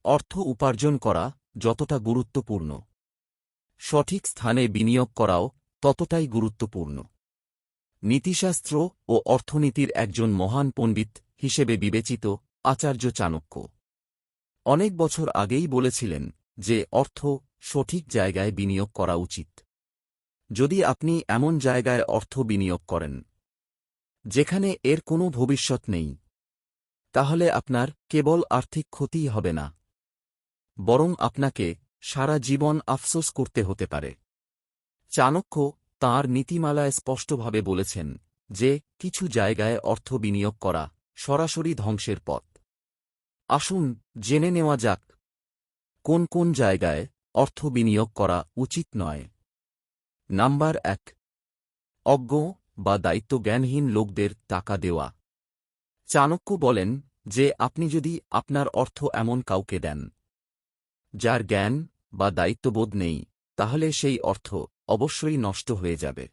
অর্থ উপার্জন করা যতটা গুরুত্বপূর্ণ, সঠিক স্থানে বিনিয়োগ করাও ততটাই গুরুত্বপূর্ণ। নীতিশাস্ত্র ও অর্থনীতির একজন মহান পণ্ডিত হিসেবে বিবেচিত আচার্য চাণক্য অনেক বছর আগেই বলেছিলেন যে অর্থ সঠিক জায়গায় বিনিয়োগ করা উচিত। যদি আপনি এমন জায়গায় অর্থ বিনিয়োগ করেন যেখানে এর কোনো ভবিষ্যৎ নেই, তাহলে আপনার কেবল আর্থিক ক্ষতিই হবে না, বরং আপনাকে সারা জীবন আফসোস করতে হতে পারে। চাণক্য তাঁর নীতিমালায় স্পষ্টভাবে বলেছেন যে কিছু জায়গায় অর্থ বিনিয়োগ করা সরাসরি ধ্বংসের পথ। আসুন জেনে নেওয়া যাক কোন কোন জায়গায় অর্থ বিনিয়োগ করা উচিত নয়। নাম্বার 1, অজ্ঞ বা দায়িত্বজ্ঞানহীন লোকদের টাকা দেওয়া। চাণক্য বলেন যে আপনি যদি আপনার অর্থ এমন কাউকে দেন যার জ্ঞান বা দায়িত্ববোধ নেই, তাহলে সেই অর্থ অবশ্যই নষ্ট হয়ে যাবে।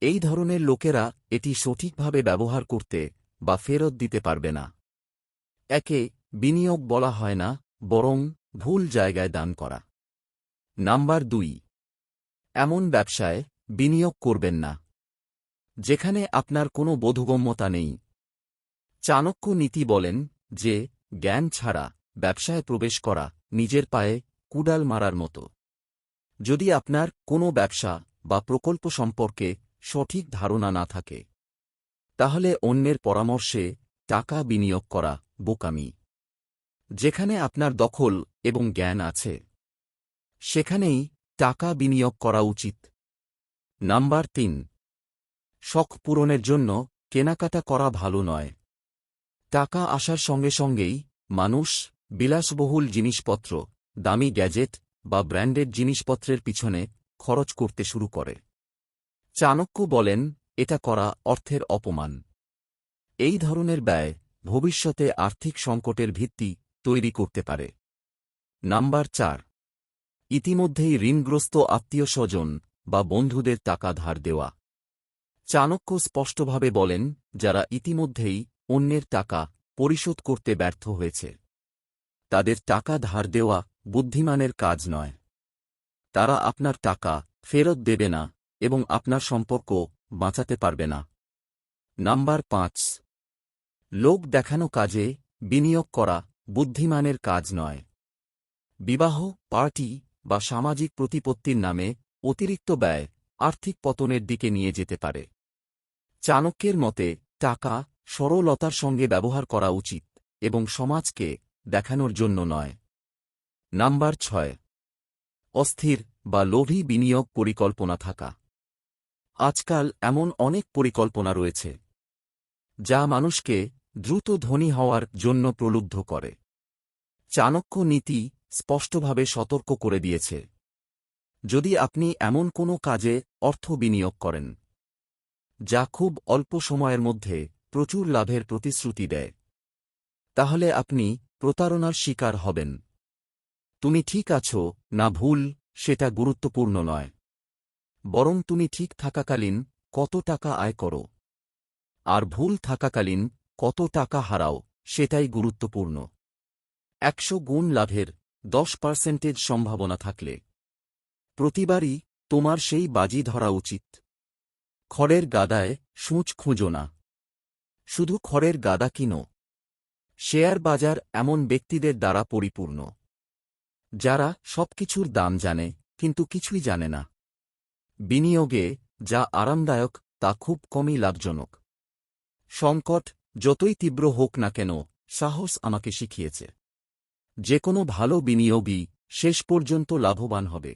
এই ধরনের লোকেরা এটি সঠিকভাবে ব্যবহার করতে বা ফেরত দিতে পারবে না। একে বিনিয়োগ বলা হয় না, বরং ভুল জায়গায় দান করা। নাম্বার 2, এমন ব্যবসায় বিনিয়োগ করবেন না যেখানে আপনার কোনো বোধগম্যতা নেই। চাণক্য নীতি বলেন যে জ্ঞান ছাড়া ব্যবসায় প্রবেশ করা নিজের পায়ে কুড়াল মারার মতো। যদি আপনার কোনো ব্যবসা বা প্রকল্প সম্পর্কে সঠিক ধারণা না থাকে, তাহলে অন্যের পরামর্শে টাকা বিনিয়োগ করা বোকামি। যেখানে আপনার দখল এবং জ্ঞান আছে, সেখানেই টাকা বিনিয়োগ করা উচিত। নাম্বার 3, শখ পূরণের জন্য কেনাকাটা করা ভালো নয়। টাকা আসার সঙ্গে সঙ্গেই মানুষ বিলাসবহুল জিনিসপত্র, দামি গ্যাজেট বা ব্র্যান্ডেড জিনিসপত্রের পিছনে খরচ করতে শুরু করে। চাণক্য বলেন এটা করা অর্থের অপমান। এই ধরনের ব্যয় ভবিষ্যতে আর্থিক সংকটের ভিত্তি তৈরি করতে পারে। নাম্বার 4, ইতিমধ্যেই ঋণগ্রস্ত আত্মীয়স্বজন বা বন্ধুদের টাকা ধার দেওয়া। চাণক্য স্পষ্টভাবে বলেন যারা ইতিমধ্যেই অন্যের টাকা পরিশোধ করতে ব্যর্থ হয়েছে, তাদের টাকা ধার দেওয়া বুদ্ধিমানের কাজ নয়। তারা আপনার টাকা ফেরত দেবে না এবং আপনার সম্পর্ক বাঁচাতে পারবে না। নাম্বার 5, লোক দেখানো কাজে বিনিয়োগ করা বুদ্ধিমানের কাজ নয়। বিবাহ, পার্টি বা সামাজিক প্রতিপত্তির নামে অতিরিক্ত ব্যয় আর্থিক পতনের দিকে নিয়ে যেতে পারে। চাণক্যের মতে টাকা সরলতার সঙ্গে ব্যবহার করা উচিত এবং সমাজকে দেখানোর জন্য নয়। নাম্বার 6, অস্থির বা লোভী বিনিয়োগ পরিকল্পনা থাকা। আজকাল এমন অনেক পরিকল্পনা রয়েছে যা মানুষকে দ্রুত ধনী হওয়ার জন্য প্রলুব্ধ করে। চাণক্য নীতি স্পষ্টভাবে সতর্ক করে দিয়েছে, যদি আপনি এমন কোনো কাজে অর্থ বিনিয়োগ করেন যা খুব অল্প সময়ের মধ্যে প্রচুর লাভের প্রতিশ্রুতি দেয়, তাহলে আপনি প্রতারণার শিকার হবেন। তুমি ঠিক আছো না ভুল সেটা গুরুত্বপূর্ণ নয়, বরং তুমি ঠিক থাকাকালীন কত টাকা আয় করো আর ভুল থাকাকালীন কত টাকা হারাও সেটাই গুরুত্বপূর্ণ। 100 গুণ লাভের 10% সম্ভাবনা থাকলে প্রতিবারই তোমার সেই বাজি ধরা উচিত। খড়ের গাদায় সূঁচ খুঁজো না, শুধু খড়ের গাদা কিনো। শেয়ার বাজার এমন ব্যক্তিদের দ্বারা পরিপূর্ণ যারা সবকিছুর দাম জানে কিন্তু কিছুই জানে না। বিনিয়োগে যা আরামদায়ক তা খুব কমই লাভজনক। সংকট যতই তীব্র হোক না কেন, সাহস আমাকে শিখিয়েছে যে কোনো ভালো বিনিয়োগই শেষ পর্যন্ত লাভবান হবে।